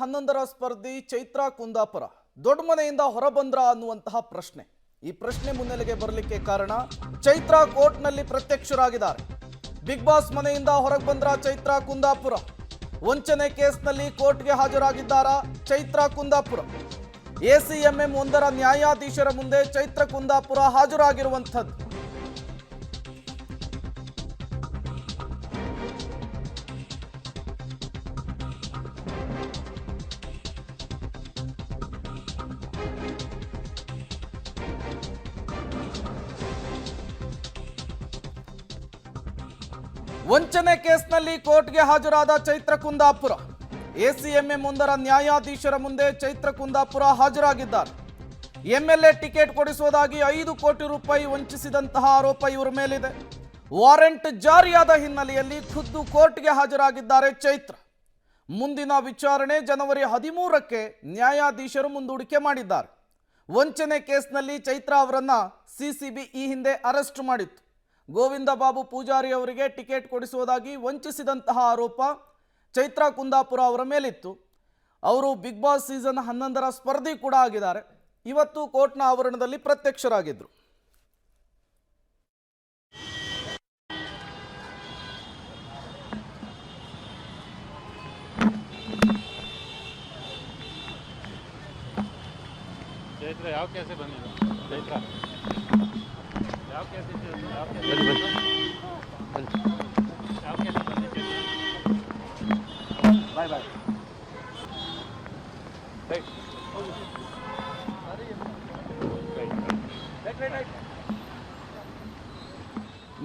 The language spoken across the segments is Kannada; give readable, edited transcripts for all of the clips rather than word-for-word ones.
11ರ ಸ್ಪರ್ಧಿ ಚೈತ್ರಾ ಕುಂದಾಪುರ ದೊಡ್ಡ ಮನೆಯಿಂದ ಹೊರಬಂದ್ರ ಅನ್ನುವಂತಹ ಪ್ರಶ್ನೆ. ಈ ಪ್ರಶ್ನೆ ಮುನ್ನೆಲೆಗೆ ಬರಲಿಕ್ಕೆ ಕಾರಣ ಚೈತ್ರಾ ಕೋರ್ಟ್ನಲ್ಲಿ ಪ್ರತ್ಯಕ್ಷರಾಗಿದ್ದಾರೆ. ಬಿಗ್ ಬಾಸ್ ಮನೆಯಿಂದ ಹೊರಗೆ ಬಂದ್ರ ಚೈತ್ರಾ ಕುಂದಾಪುರ. ವಂಚನೆ ಕೇಸ್ನಲ್ಲಿ ಕೋರ್ಟ್ಗೆ ಹಾಜರಾಗಿದ್ದಾರಾ ಚೈತ್ರಾ ಕುಂದಾಪುರ. ACMM 1ರ ನ್ಯಾಯಾಧೀಶರ ಮುಂದೆ ಚೈತ್ರಾ ಕುಂದಾಪುರ ಹಾಜರಾಗಿರುವಂಥದ್ದು. ವಂಚನೆ ಕೇಸ್ನಲ್ಲಿ ಕೋರ್ಟ್ಗೆ ಹಾಜರಾದ ಚೈತ್ರಾ ಕುಂದಾಪುರ. ACMM 1ರ ನ್ಯಾಯಾಧೀಶರ ಮುಂದೆ ಚೈತ್ರಾ ಕುಂದಾಪುರ ಹಾಜರಾಗಿದ್ದಾರೆ. MLA ಟಿಕೆಟ್ ಕೊಡಿಸುವುದಾಗಿ 5 ಕೋಟಿ ರೂಪಾಯಿ ವಂಚಿಸಿದಂತಹ ಆರೋಪ ಇವರ ಮೇಲಿದೆ. ವಾರೆಂಟ್ ಜಾರಿಯಾದ ಹಿನ್ನೆಲೆಯಲ್ಲಿ ಖುದ್ದು ಕೋರ್ಟ್ಗೆ ಹಾಜರಾಗಿದ್ದಾರೆ ಚೈತ್ರಾ. ಮುಂದಿನ ವಿಚಾರಣೆ ಜನವರಿ 13ಕ್ಕೆ ನ್ಯಾಯಾಧೀಶರು ಮುಂದೂಡಿಕೆ ಮಾಡಿದ್ದಾರೆ. ವಂಚನೆ ಕೇಸ್ನಲ್ಲಿ ಚೈತ್ರಾ ಅವರನ್ನ CCB ಈ ಹಿಂದೆ ಅರೆಸ್ಟ್ ಮಾಡಿತ್ತು. ಗೋವಿಂದ ಬಾಬು ಪೂಜಾರಿ ಅವರಿಗೆ ಟಿಕೆಟ್ ಕೊಡಿಸುವುದಾಗಿ ವಂಚಿಸಿದಂತಹ ಆರೋಪ ಚೈತ್ರಾ ಕುಂದಾಪುರ ಅವರ ಮೇಲಿತ್ತು. ಅವರು ಬಿಗ್ ಬಾಸ್ ಸೀಸನ್ 11ರ ಸ್ಪರ್ಧಿ ಕೂಡ ಆಗಿದ್ದಾರೆ. ಇವತ್ತು ಕೋರ್ಟ್ನ ಆವರಣದಲ್ಲಿ ಪ್ರತ್ಯಕ್ಷರಾಗಿದ್ದರು. ಚೈತ್ರಾ ಯಾವ ಕೇಸೆ ಬಂದಿದೆ? ಚೈತ್ರಾ ಯಾವ ಕೇಸ್ ಇದೆ? ಯಾವ ಕೇಸ್ ಬಂದಿದೆ? ಬಾಯ್ ಬಾಯ್ ರೈಟ್ ರೈಟ್.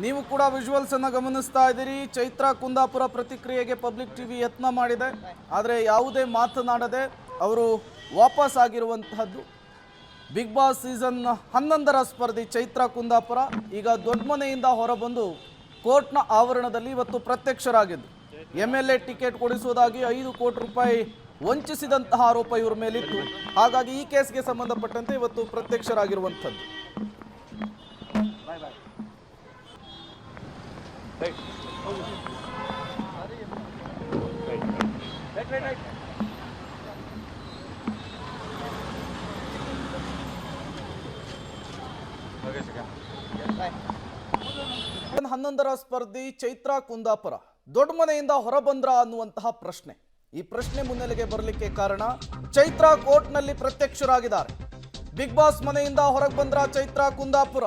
ನೀವು ಕೂಡ ವಿಜುವಲ್ಸ್ ಅನ್ನು ಗಮನಿಸ್ತಾ ಇದ್ದೀರಿ. ಚೈತ್ರಾ ಕುಂದಾಪುರ ಪ್ರತಿಕ್ರಿಯೆಗೆ ಪಬ್ಲಿಕ್ ಟಿವಿ ಯತ್ನ ಮಾಡಿದೆ, ಆದರೆ ಯಾವುದೇ ಮಾತನಾಡದೆ ಅವರು ವಾಪಸ್ ಆಗಿರುವಂತಹದ್ದು. ಬಿಗ್ ಬಾಸ್ ಸೀಸನ್ 11ರ ಸ್ಪರ್ಧಿ ಚೈತ್ರಾ ಕುಂದಾಪುರ ಈಗ ದೊಡ್ಡ ಮನೆಯಿಂದ ಹೊರಬಂದು ಕೋರ್ಟ್ನ ಆವರಣದಲ್ಲಿ ಇವತ್ತು ಪ್ರತ್ಯಕ್ಷರಾಗಿದ್ದು. MLA ಟಿಕೆಟ್ ಕೊಡಿಸುವುದಾಗಿ 5 ಕೋಟಿ ರೂಪಾಯಿ ವಂಚಿಸಿದಂತಹ ಆರೋಪ ಇವರ ಮೇಲಿತ್ತು. ಹಾಗಾಗಿ ಈ ಕೇಸ್ಗೆ ಸಂಬಂಧಪಟ್ಟಂತೆ ಇವತ್ತು ಪ್ರತ್ಯಕ್ಷರಾಗಿರುವಂಥದ್ದು. ಸೀಸನ್ 11ರ ಸ್ಪರ್ಧಿ ಚೈತ್ರಾ ಕುಂದಾಪುರ ದೊಡ್ಡ ಮನೆಯಿಂದ ಹೊರಬಂದ್ರ ಅನ್ನುವಂತಹ ಪ್ರಶ್ನೆ. ಈ ಪ್ರಶ್ನೆ ಮುನ್ನೆಲೆಗೆ ಬರಲಿಕ್ಕೆ ಕಾರಣ ಚೈತ್ರಾ ಕೋರ್ಟ್ನಲ್ಲಿ ಪ್ರತ್ಯಕ್ಷರಾಗಿದ್ದಾರೆ. ಬಿಗ್ ಬಾಸ್ ಮನೆಯಿಂದ ಹೊರಗೆ ಬಂದ್ರ ಚೈತ್ರಾ ಕುಂದಾಪುರ.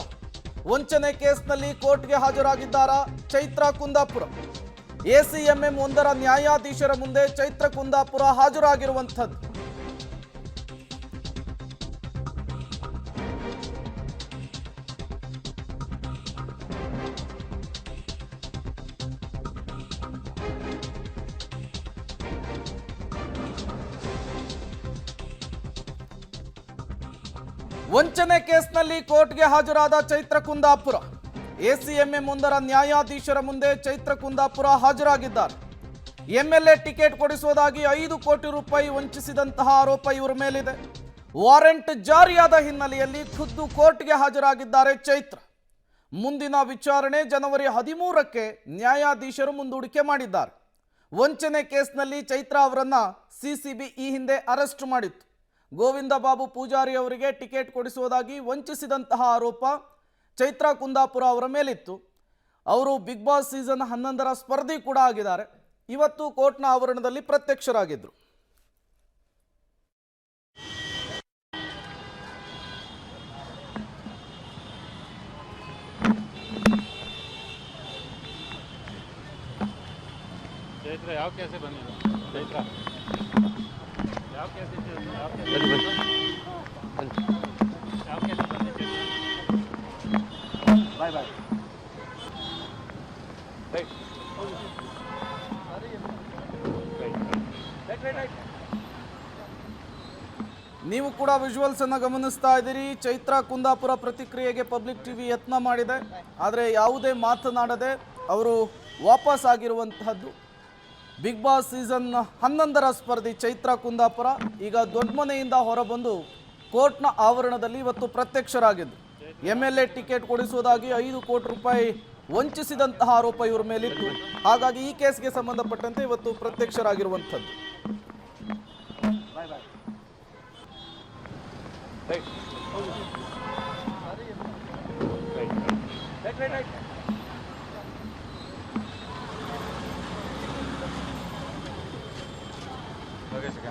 ವಂಚನೆ ಕೇಸ್ನಲ್ಲಿ ಕೋರ್ಟ್ಗೆ ಹಾಜರಾಗಿದ್ದಾರಾ ಚೈತ್ರಾ ಕುಂದಾಪುರ. ACMM 1ರ ನ್ಯಾಯಾಧೀಶರ ಮುಂದೆ ಚೈತ್ರಾ ಕುಂದಾಪುರ ಹಾಜರಾಗಿರುವಂಥದ್ದು. ವಂಚನೆ ಕೇಸ್ನಲ್ಲಿ ಕೋರ್ಟ್ಗೆ ಹಾಜರಾದ ಚೈತ್ರಾ ಕುಂದಾಪುರ. ACMM 1ರ ನ್ಯಾಯಾಧೀಶರ ಮುಂದೆ ಚೈತ್ರಾ ಕುಂದಾಪುರ ಹಾಜರಾಗಿದ್ದಾರೆ. MLA ಟಿಕೆಟ್ ಕೊಡಿಸುವುದಾಗಿ 5 ಕೋಟಿ ರೂಪಾಯಿ ವಂಚಿಸಿದಂತಹ ಆರೋಪ ಇವರ ಮೇಲಿದೆ. ವಾರೆಂಟ್ ಜಾರಿಯಾದ ಹಿನ್ನೆಲೆಯಲ್ಲಿ ಖುದ್ದು ಕೋರ್ಟ್ಗೆ ಹಾಜರಾಗಿದ್ದಾರೆ ಚೈತ್ರಾ. ಮುಂದಿನ ವಿಚಾರಣೆ ಜನವರಿ 13ಕ್ಕೆ ನ್ಯಾಯಾಧೀಶರು ಮುಂದೂಡಿಕೆ ಮಾಡಿದ್ದಾರೆ. ವಂಚನೆ ಕೇಸ್ನಲ್ಲಿ ಚೈತ್ರಾ ಅವರನ್ನ CCB ಈ ಹಿಂದೆ ಅರೆಸ್ಟ್ ಮಾಡಿತ್ತು. ಗೋವಿಂದ ಬಾಬು ಪೂಜಾರಿ ಅವರಿಗೆ ಟಿಕೆಟ್ ಕೊಡಿಸುವುದಾಗಿ ವಂಚಿಸಿದಂತಹ ಆರೋಪ ಚೈತ್ರಾ ಕುಂದಾಪುರ ಅವರ ಮೇಲಿತ್ತು. ಅವರು ಬಿಗ್ ಬಾಸ್ ಸೀಸನ್ 11ರ ಸ್ಪರ್ಧಿ ಕೂಡ ಆಗಿದ್ದಾರೆ. ಇವತ್ತು ಕೋರ್ಟ್ನ ಆವರಣದಲ್ಲಿ ಪ್ರತ್ಯಕ್ಷರಾಗಿದ್ದರು. ಚೈತ್ರಾ ಯಾವ ಕೇಸೆ ಬಂದಿದೆ? ಚೈತ್ರಾ ಯಾವ ಕೇಸ್ ಇದೆ? ಯಾವ ಕೇಸ್ ಬಂದಿದೆ? ಬಾಯ್ ಬಾಯ್ ರೈಟ್ ರೈಟ್. ನೀವು ಕೂಡ ವಿಜುವಲ್ಸ್ ಅನ್ನು ಗಮನಿಸ್ತಾ ಇದ್ದೀರಿ. ಚೈತ್ರಾ ಕುಂದಾಪುರ ಪ್ರತಿಕ್ರಿಯೆಗೆ ಪಬ್ಲಿಕ್ ಟಿವಿ ಯತ್ನ ಮಾಡಿದೆ, ಆದರೆ ಯಾವುದೇ ಮಾತನಾಡದೆ ಅವರು ವಾಪಸ್ ಆಗಿರುವಂತಹದ್ದು. ಬಿಗ್ ಬಾಸ್ ಸೀಸನ್ 11ರ ಸ್ಪರ್ಧಿ ಚೈತ್ರಾ ಕುಂದಾಪುರ ಈಗ ದೊಡ್ಡ ಮನೆಯಿಂದ ಹೊರಬಂದು ಕೋರ್ಟ್ನ ಆವರಣದಲ್ಲಿ ಇವತ್ತು ಪ್ರತ್ಯಕ್ಷರಾಗಿದ್ದು. MLA ಟಿಕೆಟ್ ಕೊಡಿಸುವುದಾಗಿ 5 ಕೋಟಿ ರೂಪಾಯಿ ವಂಚಿಸಿದಂತಹ ಆರೋಪ ಇವರ ಮೇಲಿತ್ತು. ಹಾಗಾಗಿ ಈ ಕೇಸ್ಗೆ ಸಂಬಂಧಪಟ್ಟಂತೆ ಇವತ್ತು ಪ್ರತ್ಯಕ್ಷರಾಗಿರುವಂಥದ್ದು. Okay sir